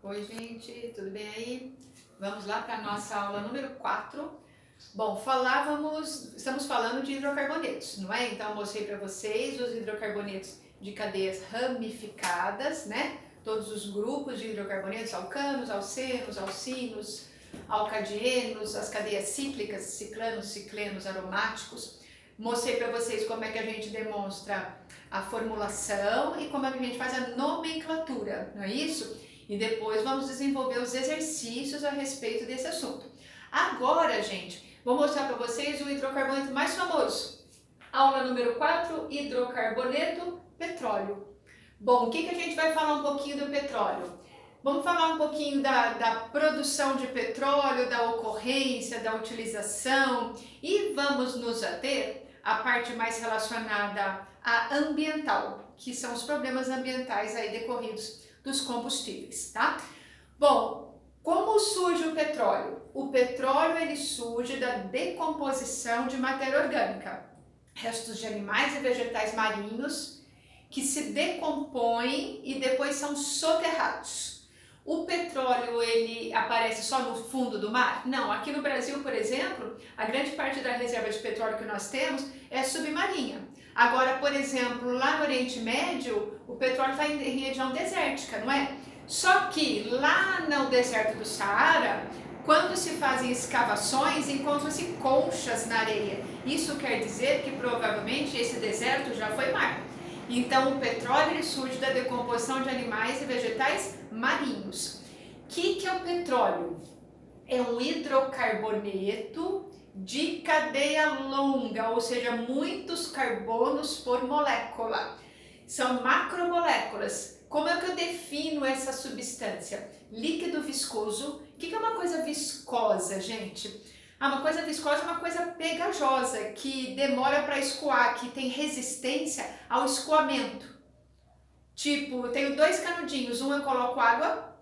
Oi, gente, tudo bem aí? Vamos lá para a nossa aula número 4. Bom, estamos falando de hidrocarbonetos, não é? Então, eu mostrei para vocês os hidrocarbonetos de cadeias ramificadas, né? Todos os grupos de hidrocarbonetos, alcanos, alcenos, alcinos, alcadienos, as cadeias cíclicas, ciclanos, ciclenos, aromáticos. Mostrei para vocês como é que a gente demonstra a formulação e como é que a gente faz a nomenclatura, não é isso? E depois vamos desenvolver os exercícios a respeito desse assunto. Agora, gente, vou mostrar para vocês o hidrocarboneto mais famoso. Aula número 4, hidrocarboneto, petróleo. Bom, o que a gente vai falar um pouquinho do petróleo? Vamos falar um pouquinho da produção de petróleo, da ocorrência, da utilização e vamos nos ater à parte mais relacionada à ambiental, que são os problemas ambientais aí decorridos dos combustíveis, tá? Bom, como surge o petróleo? O petróleo ele surge da decomposição de matéria orgânica, restos de animais e vegetais marinhos que se decompõem e depois são soterrados. O petróleo ele aparece só no fundo do mar? Não, aqui no Brasil, por exemplo, a grande parte da reserva de petróleo que nós temos é submarinha. Agora, por exemplo, lá no Oriente Médio, o petróleo está em região desértica, não é? Só que lá no deserto do Saara, quando se fazem escavações, encontram-se conchas na areia. Isso quer dizer que provavelmente esse deserto já foi mar. Então, o petróleo ele surge da decomposição de animais e vegetais marinhos. O que é o petróleo? É um hidrocarboneto de cadeia longa, ou seja, muitos carbonos por molécula. São macromoléculas. Como é que eu defino essa substância? Líquido viscoso. O que é uma coisa viscosa, gente? Uma coisa viscosa é uma coisa pegajosa, que demora para escoar, que tem resistência ao escoamento. Tipo, eu tenho dois canudinhos, um eu coloco água,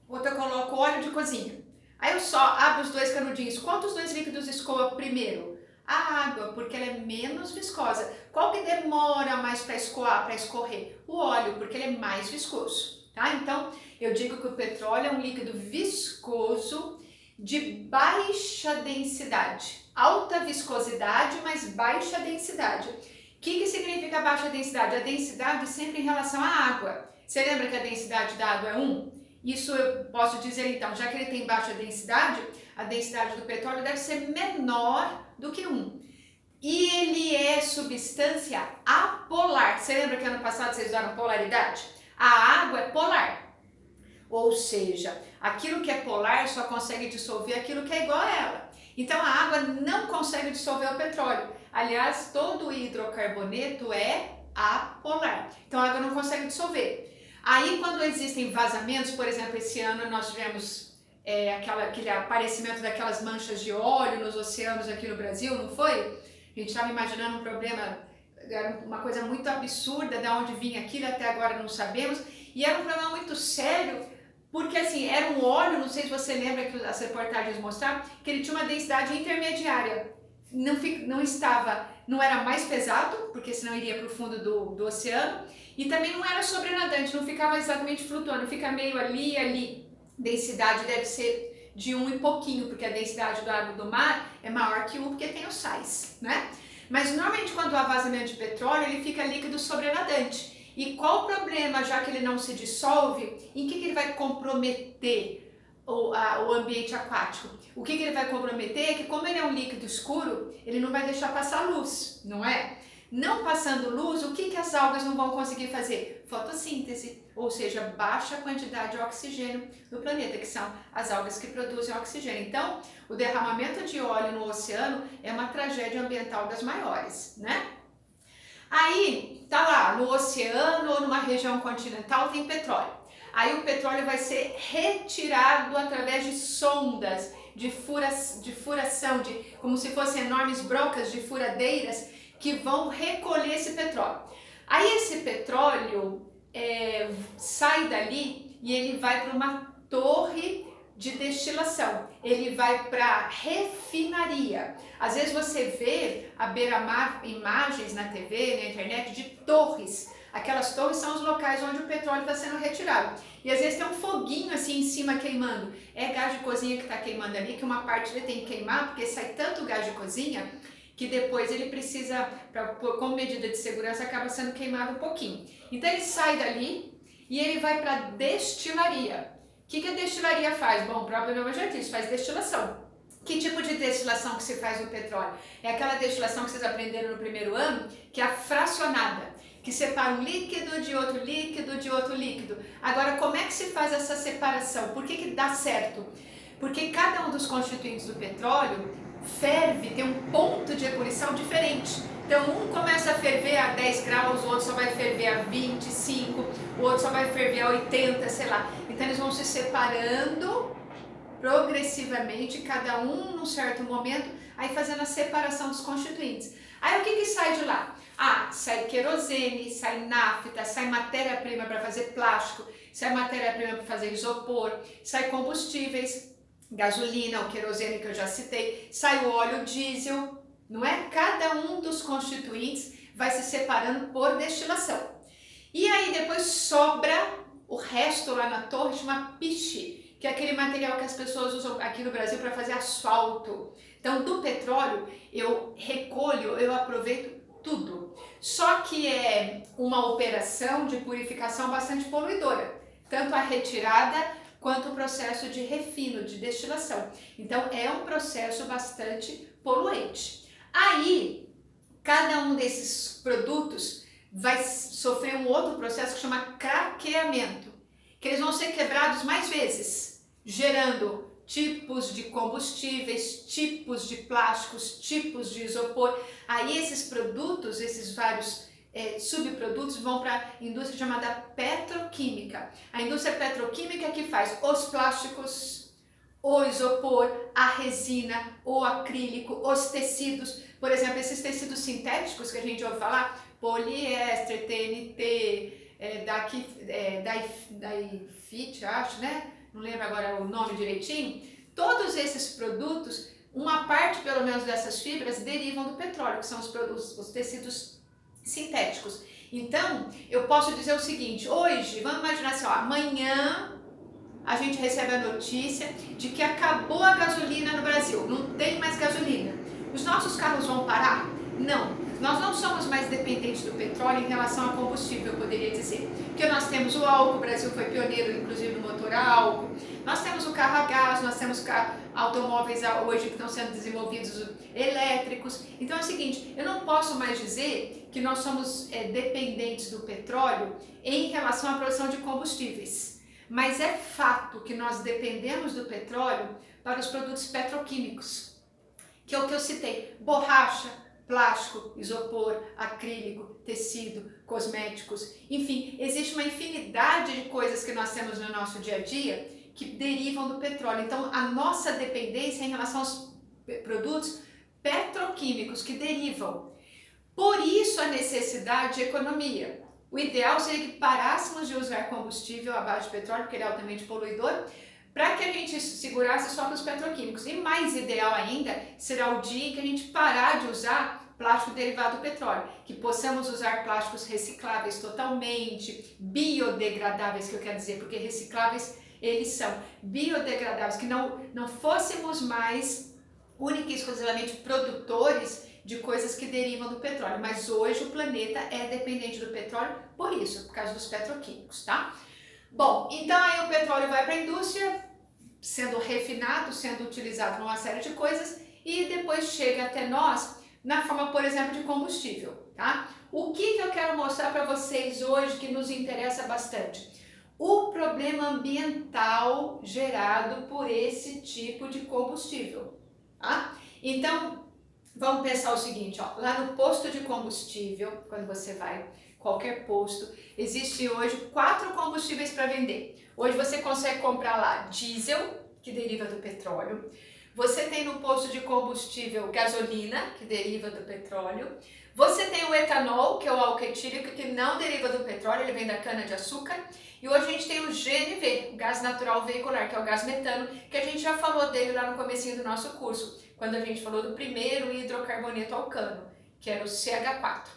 outro eu coloco óleo de cozinha. Aí eu só abro os dois canudinhos. Quantos dois líquidos escoa primeiro? A água, porque ela é menos viscosa. Qual que demora mais para escoar, para escorrer? O óleo, porque ele é mais viscoso. Tá? Então, eu digo que o petróleo é um líquido viscoso de baixa densidade. Alta viscosidade, mas baixa densidade. O que significa baixa densidade? A densidade sempre em relação à água. Você lembra que a densidade da água é 1? Isso eu posso dizer então, já que ele tem baixa densidade, a densidade do petróleo deve ser menor do que 1. E ele é substância apolar. Você lembra que ano passado vocês usaram polaridade? A água é polar. Ou seja, aquilo que é polar só consegue dissolver aquilo que é igual a ela. Então a água não consegue dissolver o petróleo. Aliás, todo hidrocarboneto é apolar. Então a água não consegue dissolver. Aí quando existem vazamentos, por exemplo, esse ano nós tivemos aquele aparecimento daquelas manchas de óleo nos oceanos aqui no Brasil, não foi? A gente estava imaginando um problema, era uma coisa muito absurda, de onde vinha aquilo, até agora não sabemos. E era um problema muito sério, porque assim, era um óleo, não sei se você lembra que as reportagens mostraram, que ele tinha uma densidade intermediária. Não era mais pesado, porque senão iria para o fundo do oceano, e também não era sobrenadante, não ficava exatamente flutuando, fica meio ali. Densidade deve ser de 1 e pouquinho, porque a densidade da água do mar é maior que 1, porque tem os sais, né? Mas normalmente quando há vazamento de petróleo, ele fica líquido sobrenadante. E qual o problema, já que ele não se dissolve, em que ele vai comprometer o ambiente aquático? O que ele vai comprometer é que, como ele é um líquido escuro, ele não vai deixar passar luz, não é? Não passando luz, o que as algas não vão conseguir fazer? Fotossíntese, ou seja, baixa quantidade de oxigênio no planeta, que são as algas que produzem oxigênio. Então, o derramamento de óleo no oceano é uma tragédia ambiental das maiores, né? Aí, tá lá, no oceano ou numa região continental tem petróleo. Aí o petróleo vai ser retirado através de sondas, de furação, como se fossem enormes brocas de furadeiras que vão recolher esse petróleo. Aí esse petróleo sai dali e ele vai para uma torre de destilação, ele vai para refinaria. Às vezes você vê à beira-mar imagens na TV, na internet, de torres Aquelas torres são os locais onde o petróleo está sendo retirado. E às vezes tem um foguinho assim em cima queimando. É gás de cozinha que está queimando ali, que uma parte ele tem que queimar, porque sai tanto gás de cozinha que depois ele precisa, como medida de segurança, acaba sendo queimado um pouquinho. Então ele sai dali e ele vai para a destilaria. O que a destilaria faz? Bom, o próprio nome já diz, faz destilação. Que tipo de destilação que se faz no petróleo? É aquela destilação que vocês aprenderam no primeiro ano, que é a fracionada, que separa um líquido de outro líquido de outro líquido. Agora, como é que se faz essa separação? Por que dá certo? Porque cada um dos constituintes do petróleo ferve, tem um ponto de ebulição diferente. Então, um começa a ferver a 10 graus, o outro só vai ferver a 25, o outro só vai ferver a 80, sei lá. Então, eles vão se separando progressivamente, cada um num certo momento, aí fazendo a separação dos constituintes. Aí o que sai de lá? Ah, sai querosene, sai nafta, sai matéria-prima para fazer plástico, sai matéria-prima para fazer isopor, sai combustíveis, gasolina, o querosene que eu já citei, sai o óleo diesel, não é? Cada um dos constituintes vai se separando por destilação. E aí depois sobra o resto lá na torre, chama piche, que é aquele material que as pessoas usam aqui no Brasil para fazer asfalto. Então, do petróleo, eu recolho, eu aproveito tudo. Só que é uma operação de purificação bastante poluidora, tanto a retirada quanto o processo de refino, de destilação. Então, é um processo bastante poluente. Aí, cada um desses produtos vai sofrer um outro processo que chama craqueamento, que eles vão ser quebrados mais vezes, gerando tipos de combustíveis, tipos de plásticos, tipos de isopor. Aí esses produtos, esses vários subprodutos vão para a indústria chamada petroquímica. A indústria petroquímica que faz os plásticos, o isopor, a resina, o acrílico, os tecidos. Por exemplo, esses tecidos sintéticos que a gente ouve falar, poliéster, TNT, Difit, acho, né? Não lembro agora o nome direitinho. Todos esses produtos, uma parte pelo menos dessas fibras derivam do petróleo, que são os tecidos sintéticos. Então, eu posso dizer o seguinte, hoje, vamos imaginar assim, ó, amanhã a gente recebe a notícia de que acabou a gasolina no Brasil, não tem mais gasolina. Os nossos carros vão parar? Não, nós não somos mais dependentes do petróleo em relação a combustível, eu poderia dizer. Porque nós temos o álcool, o Brasil foi pioneiro inclusive no motor a álcool, nós temos o carro a gás, nós temos automóveis hoje que estão sendo desenvolvidos elétricos. Então é o seguinte, eu não posso mais dizer que nós somos dependentes do petróleo em relação à produção de combustíveis. Mas é fato que nós dependemos do petróleo para os produtos petroquímicos, que é o que eu citei, borracha, plástico, isopor, acrílico, tecido, cosméticos, enfim, existe uma infinidade de coisas que nós temos no nosso dia a dia que derivam do petróleo. Então, a nossa dependência é em relação aos produtos petroquímicos que derivam. Por isso, a necessidade de economia. O ideal seria que parássemos de usar combustível à base de petróleo, porque ele é altamente poluidor, para que a gente segurasse só com os petroquímicos. E mais ideal ainda será o dia em que a gente parar de usar plástico derivado do petróleo, que possamos usar plásticos recicláveis totalmente, biodegradáveis, que eu quero dizer, porque recicláveis eles são biodegradáveis, que não fôssemos mais única e exclusivamente produtores de coisas que derivam do petróleo, mas hoje o planeta é dependente do petróleo por isso, por causa dos petroquímicos, tá? Bom, então aí o petróleo vai para a indústria, sendo refinado, sendo utilizado para uma série de coisas e depois chega até nós na forma, por exemplo, de combustível, tá? O que eu quero mostrar para vocês hoje que nos interessa bastante? O problema ambiental gerado por esse tipo de combustível, tá? Então, vamos pensar o seguinte, ó, lá no posto de combustível, quando você vai, qualquer posto, existe hoje 4 combustíveis para vender. Hoje você consegue comprar lá diesel, que deriva do petróleo. Você tem no posto de combustível gasolina, que deriva do petróleo. Você tem o etanol, que é o álcool etílico, que não deriva do petróleo, ele vem da cana-de-açúcar. E hoje a gente tem o GNV, o gás natural veicular, que é o gás metano, que a gente já falou dele lá no comecinho do nosso curso, quando a gente falou do primeiro hidrocarboneto alcano, que era o CH4.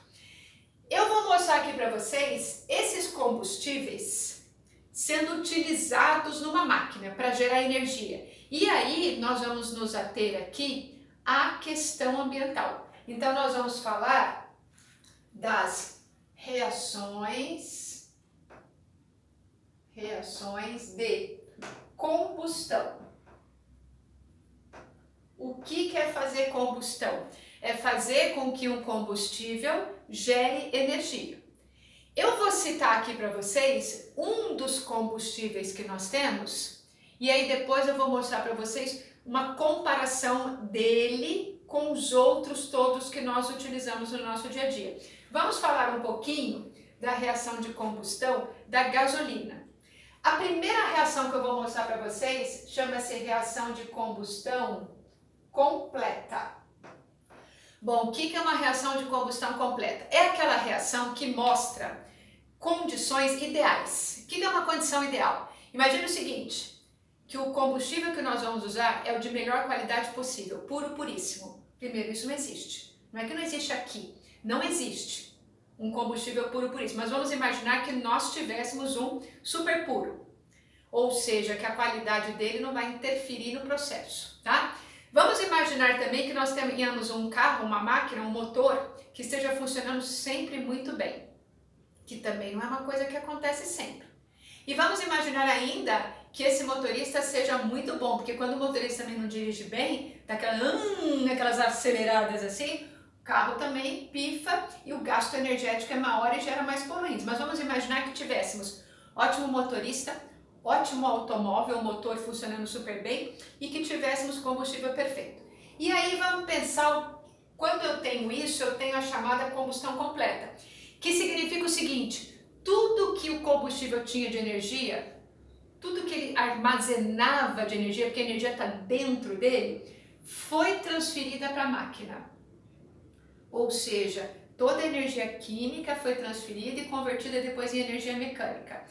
Eu vou mostrar aqui para vocês esses combustíveis sendo utilizados numa máquina para gerar energia. E aí nós vamos nos ater aqui à questão ambiental. Então nós vamos falar das reações de combustão. O que é fazer combustão? É fazer com que um combustível gere energia. Eu vou citar aqui para vocês um dos combustíveis que nós temos e aí depois eu vou mostrar para vocês uma comparação dele com os outros todos que nós utilizamos no nosso dia a dia. Vamos falar um pouquinho da reação de combustão da gasolina. A primeira reação que eu vou mostrar para vocês chama-se reação de combustão completa. Bom, o que é uma reação de combustão completa? É aquela reação que mostra condições ideais. O que é uma condição ideal? Imagine o seguinte, que o combustível que nós vamos usar é o de melhor qualidade possível, puro, puríssimo. Primeiro, isso não existe. Não é que não existe aqui, não existe um combustível puro, puríssimo. Mas vamos imaginar que nós tivéssemos um super puro. Ou seja, que a qualidade dele não vai interferir no processo, tá? Vamos imaginar também que nós tenhamos um carro, uma máquina, um motor que esteja funcionando sempre muito bem, que também não é uma coisa que acontece sempre. E vamos imaginar ainda que esse motorista seja muito bom, porque quando o motorista também não dirige bem, dá aquelas aceleradas assim, o carro também pifa e o gasto energético é maior e gera mais poluentes. Mas vamos imaginar que tivéssemos ótimo motorista, ótimo automóvel, motor funcionando super bem e que tivéssemos combustível perfeito. E aí vamos pensar, quando eu tenho isso, eu tenho a chamada combustão completa, que significa o seguinte, tudo que o combustível tinha de energia, tudo que ele armazenava de energia, porque a energia está dentro dele, foi transferida para a máquina. Ou seja, toda a energia química foi transferida e convertida depois em energia mecânica.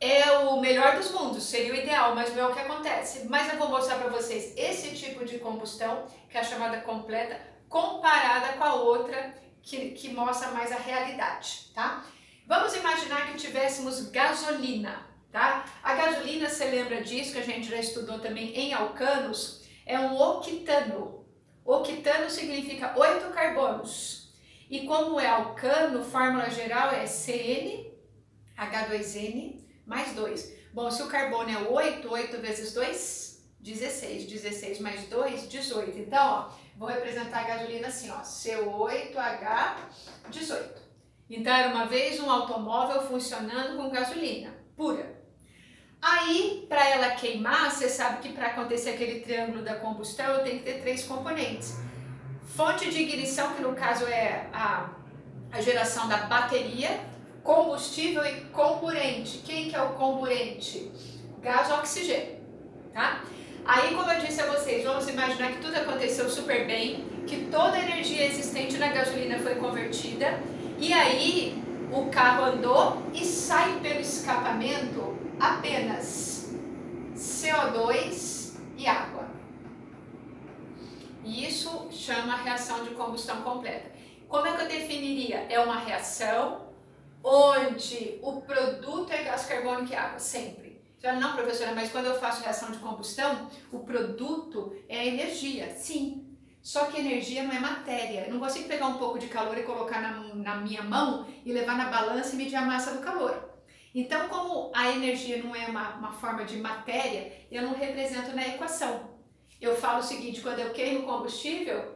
É o melhor dos mundos, seria o ideal, mas não é o que acontece. Mas eu vou mostrar para vocês esse tipo de combustão, que é a chamada completa, comparada com a outra, que mostra mais a realidade, tá? Vamos imaginar que tivéssemos gasolina, tá? A gasolina, você lembra disso, que a gente já estudou também em alcanos, é um octano. Octano significa 8 carbonos. E como é alcano, fórmula geral é CnH2n mais 2. Bom, se o carbono é 8, 8 vezes 2, 16. 16 mais 2, 18. Então, ó, vou representar a gasolina assim, ó, C8H18. Então, era uma vez um automóvel funcionando com gasolina pura. Aí, para ela queimar, você sabe que para acontecer aquele triângulo da combustão, eu tenho que ter 3 componentes. Fonte de ignição, que no caso é a geração da bateria, combustível e comburente. Quem que é o comburente? Gás oxigênio, tá? Aí, como eu disse a vocês, vamos imaginar que tudo aconteceu super bem, que toda a energia existente na gasolina foi convertida, e aí o carro andou e sai pelo escapamento apenas CO2 e água. E isso chama reação de combustão completa. Como é que eu definiria? É uma reação onde o produto é gás carbônico e água, sempre. Você fala, não, professora, mas quando eu faço reação de combustão, o produto é energia. Sim, só que energia não é matéria. Eu não consigo pegar um pouco de calor e colocar na minha mão e levar na balança e medir a massa do calor. Então, como a energia não é uma forma de matéria, eu não represento na equação. Eu falo o seguinte, quando eu queimo combustível,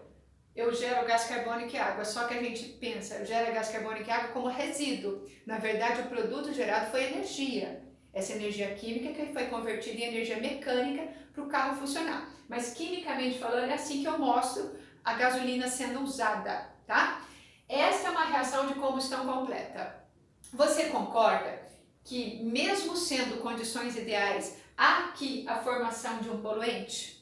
eu gero gás carbônico e água, só que a gente pensa, gera gás carbônico e água como resíduo. Na verdade, o produto gerado foi energia. Essa energia química que foi convertida em energia mecânica para o carro funcionar. Mas quimicamente falando, é assim que eu mostro a gasolina sendo usada, tá? Essa é uma reação de combustão completa. Você concorda que mesmo sendo condições ideais, há aqui a formação de um poluente?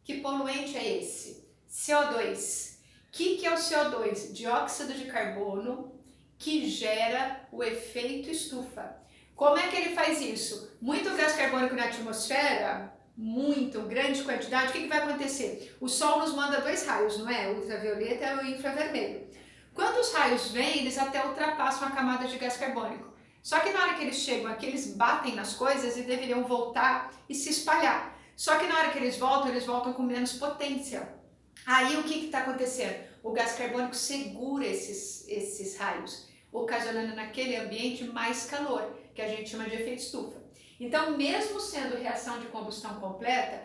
Que poluente é esse? CO2. O que é o CO2? Dióxido de carbono, que gera o efeito estufa. Como é que ele faz isso? Muito gás carbônico na atmosfera, muito, grande quantidade, o que vai acontecer? O Sol nos manda 2 raios, não é? O ultravioleta e o infravermelho. Quando os raios vêm, eles até ultrapassam a camada de gás carbônico. Só que na hora que eles chegam aqui, eles batem nas coisas e deveriam voltar e se espalhar. Só que na hora que eles voltam com menos potência. Aí o que está acontecendo? O gás carbônico segura esses raios, ocasionando naquele ambiente mais calor, que a gente chama de efeito estufa. Então, mesmo sendo reação de combustão completa,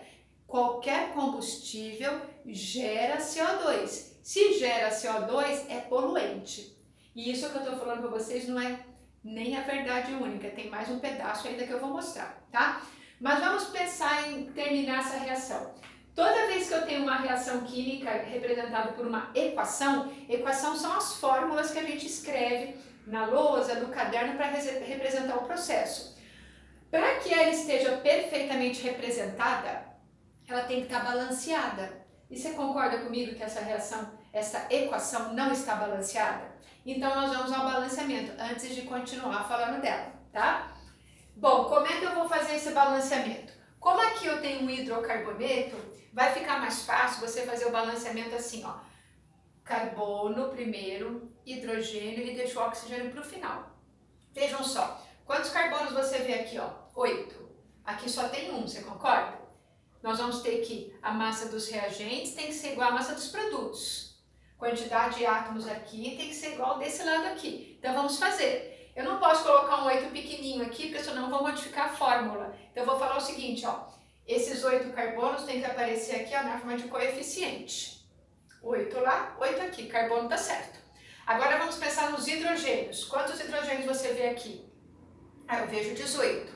qualquer combustível gera CO2. Se gera CO2, é poluente. E isso que eu estou falando para vocês não é nem a verdade única, tem mais um pedaço ainda que eu vou mostrar, tá? Mas vamos pensar em terminar essa reação. Toda vez que eu tenho uma reação química representada por uma equação, equação são as fórmulas que a gente escreve na lousa, no caderno, para representar o processo. Para que ela esteja perfeitamente representada, ela tem que estar balanceada. E você concorda comigo que essa equação não está balanceada? Então nós vamos ao balanceamento, antes de continuar falando dela, tá? Bom, como é que eu vou fazer esse balanceamento? Como aqui eu tenho um hidrocarboneto, vai ficar mais fácil você fazer o balanceamento assim, ó. Carbono primeiro, hidrogênio e deixo o oxigênio para o final. Vejam só, quantos carbonos você vê aqui, ó? 8. Aqui só tem 1, você concorda? Nós vamos ter que a massa dos reagentes tem que ser igual à massa dos produtos. Quantidade de átomos aqui tem que ser igual desse lado aqui. Então vamos fazer. Eu não posso colocar um 8 pequenininho aqui, porque senão eu vou modificar a fórmula. Então eu vou falar o seguinte, ó. Esses 8 carbonos tem que aparecer aqui, ó, na forma de coeficiente. 8 lá, 8 aqui. Carbono tá certo. Agora vamos pensar nos hidrogênios. Quantos hidrogênios você vê aqui? Ah, eu vejo 18.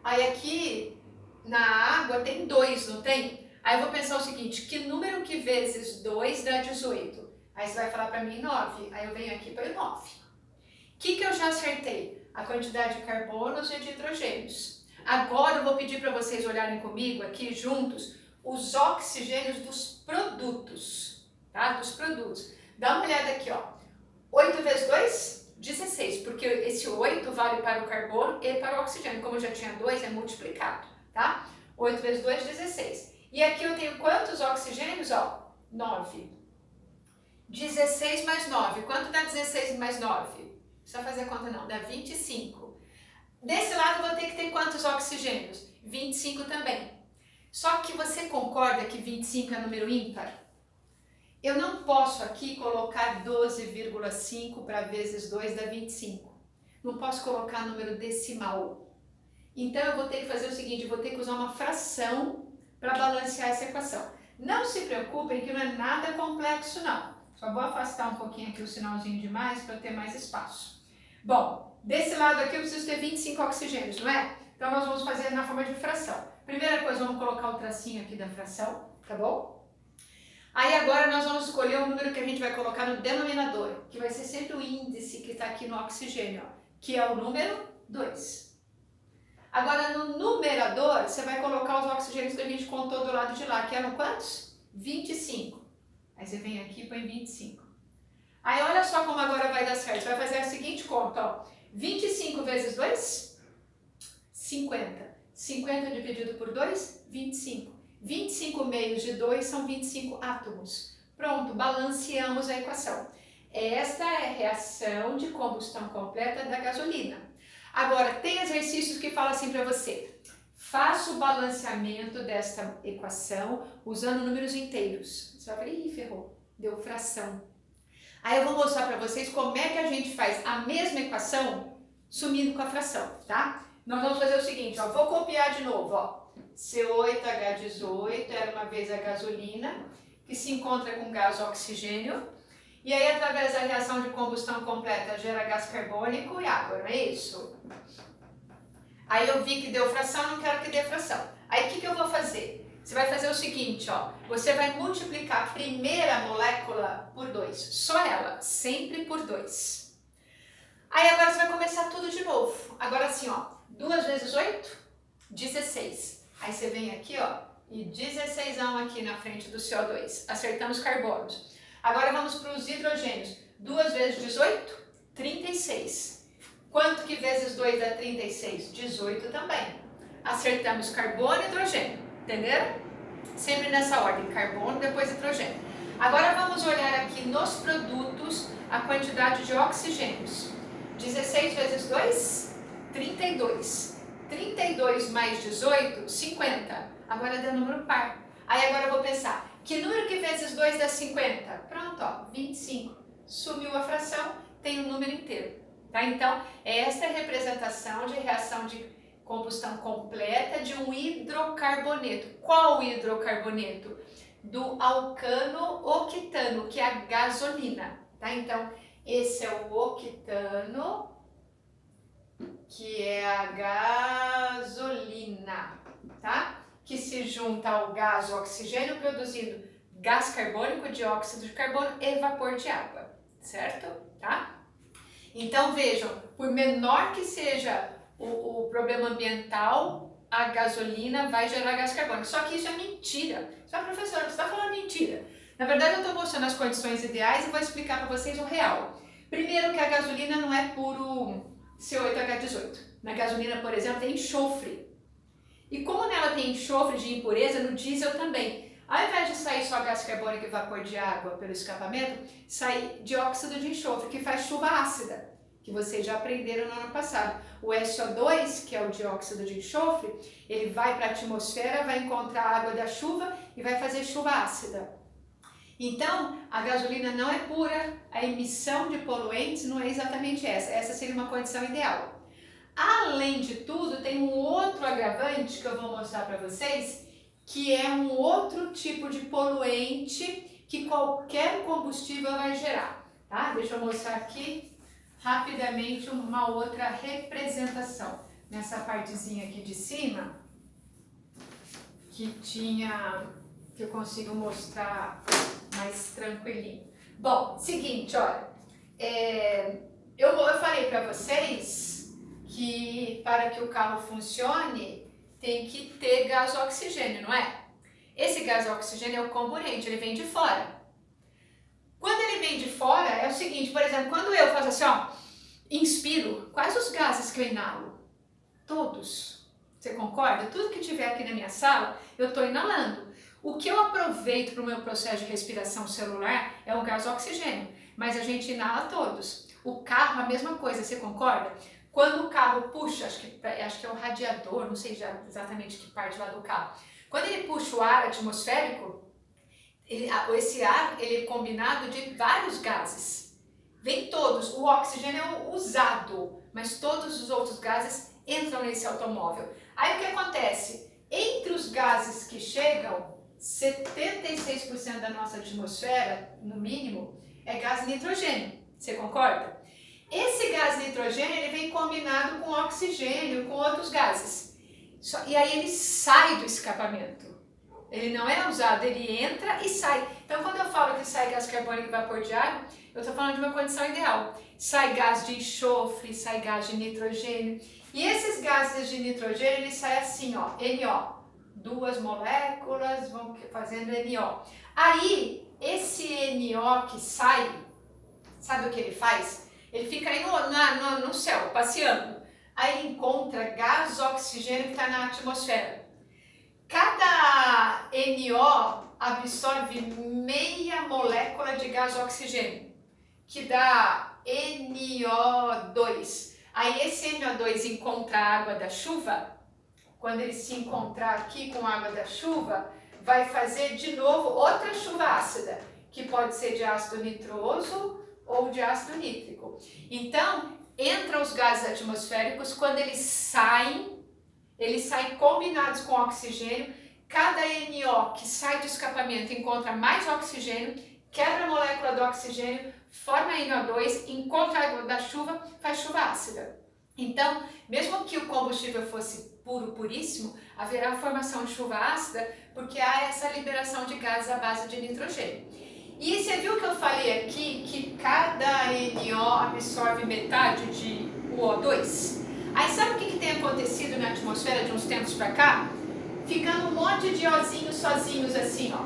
Aí aqui na água tem 2, não tem? Aí eu vou pensar o seguinte, que número que vezes 2 dá 18? Aí você vai falar para mim 9. Aí eu venho aqui para o 9. O que eu já acertei? A quantidade de carbonos e de hidrogênios. Agora eu vou pedir para vocês olharem comigo aqui juntos os oxigênios dos produtos, tá? Dos produtos. Dá uma olhada aqui, ó. 8 vezes 2, 16, porque esse 8 vale para o carbono e para o oxigênio. Como eu já tinha 2, é multiplicado, tá? 8 vezes 2, 16. E aqui eu tenho quantos oxigênios? Ó, 9. 16 mais 9. Quanto dá 16 mais 9? Não precisa fazer conta não, dá 25. Desse lado eu vou ter que ter quantos oxigênios? 25 também. Só que você concorda que 25 é número ímpar? Eu não posso aqui colocar 12,5 para vezes 2 dá 25. Não posso colocar número decimal. Então eu vou ter que fazer o seguinte, eu vou ter que usar uma fração para balancear essa equação. Não se preocupem que não é nada complexo não. Só vou afastar um pouquinho aqui o sinalzinho de mais para ter mais espaço. Bom, desse lado aqui eu preciso ter 25 oxigênios, não é? Então nós vamos fazer na forma de fração. Primeira coisa, vamos colocar o tracinho aqui da fração, tá bom? Aí agora nós vamos escolher o número que a gente vai colocar no denominador, que vai ser sempre o índice que está aqui no oxigênio, ó, que é o número 2. Agora no numerador, você vai colocar os oxigênios que a gente contou do lado de lá, que eram quantos? 25. Aí você vem aqui e põe 25. Aí olha só como agora vai dar certo. Você vai fazer a seguinte conta, ó. 25 vezes 2? 50. 50 dividido por 2? 25. 25 meios de 2 são 25 átomos. Pronto, balanceamos a equação. Esta é a reação de combustão completa da gasolina. Agora, tem exercícios que falam assim para você. Faça o balanceamento desta equação usando números inteiros. Você vai falar, ih, ferrou, deu fração. Aí eu vou mostrar para vocês como é que a gente faz a mesma equação sumindo com a fração, tá? Nós vamos fazer o seguinte, ó, vou copiar de novo, ó. C8H18 era uma vez a gasolina, que se encontra com gás oxigênio, e aí através da reação de combustão completa gera gás carbônico e água, não é isso? Aí eu vi que deu fração, não quero que dê fração. Aí o que eu vou fazer? Você vai fazer o seguinte, ó, você vai multiplicar a primeira molécula por 2, só ela, sempre por 2. Aí agora você vai começar tudo de novo. Agora assim, ó, 2 vezes 8, 16. Aí você vem aqui, ó, e 16 aqui na frente do CO2. Acertamos carbonos. Agora vamos para os hidrogênios. 2 vezes 18, 36. Quanto que vezes 2 dá 36? 18 também. Acertamos carbono e hidrogênio. Entenderam? Sempre nessa ordem, carbono, depois hidrogênio. Agora vamos olhar aqui nos produtos a quantidade de oxigênios. 16 vezes 2, 32. 32 mais 18, 50. Agora deu número par. Aí agora eu vou pensar, que número que vezes 2 dá 50? Pronto, ó, 25. Sumiu a fração, tem o número inteiro. Tá? Então, esta é a representação de reação de combustão completa de um hidrocarboneto. Qual hidrocarboneto? Do alcano-octano, que é a gasolina. Tá? Então, esse é o octano, que é a gasolina, tá? Que se junta ao gás oxigênio, produzindo gás carbônico, dióxido de carbono e vapor de água, certo? Tá? Então vejam, por menor que seja o problema ambiental, a gasolina vai gerar gás carbônico. Só que isso é mentira. Só professora, você está falando mentira. Na verdade, eu estou mostrando as condições ideais e vou explicar para vocês o real. Primeiro que a gasolina não é puro C8H18. Na gasolina, por exemplo, tem enxofre. E como nela tem enxofre de impureza, no diesel também. Ao invés de sair só gás carbônico e vapor de água pelo escapamento, sai dióxido de enxofre, que faz chuva ácida, que vocês já aprenderam no ano passado. O SO2, que é o dióxido de enxofre, ele vai para a atmosfera, vai encontrar a água da chuva e vai fazer chuva ácida. Então, a gasolina não é pura, a emissão de poluentes não é exatamente essa. Essa seria uma condição ideal. Além de tudo, tem um outro agravante que eu vou mostrar para vocês, que é um outro tipo de poluente que qualquer combustível vai gerar. Tá? Deixa eu mostrar aqui rapidamente uma outra representação. Nessa partezinha aqui de cima, que eu consigo mostrar mais tranquilinho. Bom, seguinte, olha, eu falei para vocês que para que o carro funcione tem que ter gás oxigênio, não é? Esse gás oxigênio é o comburente, ele vem de fora. Quando ele vem de fora, é o seguinte, por exemplo, quando eu faço assim, ó, inspiro, quais os gases que eu inalo? Todos. Você concorda? Tudo que tiver aqui na minha sala, eu estou inalando. O que eu aproveito para o meu processo de respiração celular é o gás oxigênio, mas a gente inala todos. O carro, a mesma coisa, você concorda? Quando o carro puxa, acho que é o radiador, não sei já exatamente que parte lá do carro. Quando ele puxa o ar atmosférico, esse ar ele é combinado de vários gases. Vem todos, o oxigênio é usado, mas todos os outros gases entram nesse automóvel. Aí o que acontece? Entre os gases que chegam, 76% da nossa atmosfera, no mínimo, é gás nitrogênio. Você concorda? Esse gás nitrogênio ele vem combinado com oxigênio, com outros gases. E aí ele sai do escapamento. Ele não é usado, ele entra e sai. Então quando eu falo que sai gás carbônico e vapor de água, eu estou falando de uma condição ideal. Sai gás de enxofre, sai gás de nitrogênio. E esses gases de nitrogênio, eles saem assim, ó, NO. Duas moléculas vão fazendo NO. Aí, esse NO que sai, sabe o que ele faz? Ele fica aí no céu, passeando. Aí ele encontra gás oxigênio que está na atmosfera. Cada NO absorve meia molécula de gás oxigênio, que dá NO2. Aí esse NO2 encontra a água da chuva. Quando ele se encontrar aqui com a água da chuva, vai fazer de novo outra chuva ácida, que pode ser de ácido nitroso ou de ácido nítrico. Então, entram os gases atmosféricos, quando eles saem combinados com oxigênio. Cada NO que sai do escapamento encontra mais oxigênio, quebra a molécula do oxigênio, forma NO2, encontra a água da chuva, faz chuva ácida. Então, mesmo que o combustível fosse puro, puríssimo, haverá a formação de chuva ácida, porque há essa liberação de gases à base de nitrogênio. E você viu que eu falei aqui que cada NO absorve metade de O2? Aí sabe o que tem acontecido na atmosfera de uns tempos para cá? Ficando um monte de Ozinhos sozinhos assim, ó.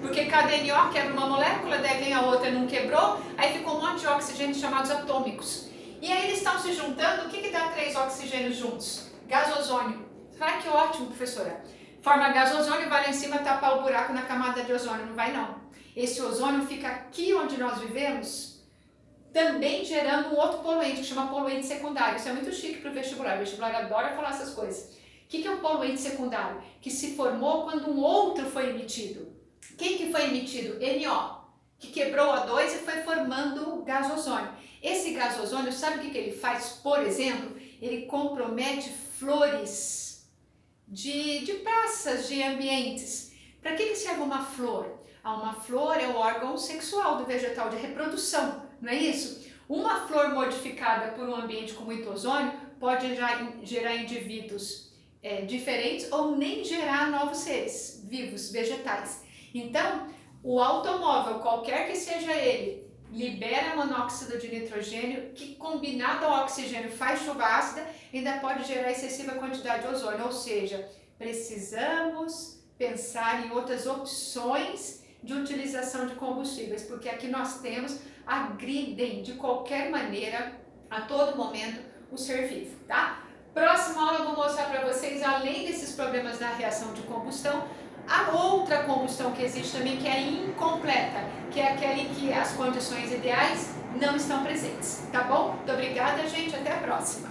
Porque cada NO quebra uma molécula, daí vem a outra não quebrou, aí ficou um monte de oxigênios chamados atômicos. E aí eles estão se juntando, o que dá 3 oxigênios juntos? Gás ozônio. Você fala, que ótimo, professora. Forma gás ozônio, vai lá em cima tapar o buraco na camada de ozônio. Não vai não. esse ozônio fica aqui onde nós vivemos, também gerando um outro poluente, que chama poluente secundário. Isso é muito chique para o vestibular adora falar essas coisas. O que é um poluente secundário? Que se formou quando um outro foi emitido. Quem que foi emitido? NO, que quebrou O2 e foi formando gás ozônio. Esse gás ozônio, sabe o que ele faz? Por exemplo, ele compromete flores de praças, de ambientes. Para que serve uma flor? Uma flor é o órgão sexual do vegetal de reprodução, não é isso? Uma flor modificada por um ambiente com muito ozônio pode gerar indivíduos diferentes ou nem gerar novos seres vivos, vegetais. Então, o automóvel, qualquer que seja ele, libera monóxido de nitrogênio, que combinado ao oxigênio faz chuva ácida, ainda pode gerar excessiva quantidade de ozônio, ou seja, precisamos pensar em outras opções de utilização de combustíveis, porque aqui nós temos, agridem de qualquer maneira, a todo momento, o ser vivo, tá? Próxima aula eu vou mostrar para vocês, além desses problemas da reação de combustão, a outra combustão que existe também, que é incompleta, que é aquela em que as condições ideais não estão presentes, tá bom? Muito obrigada, gente, até a próxima!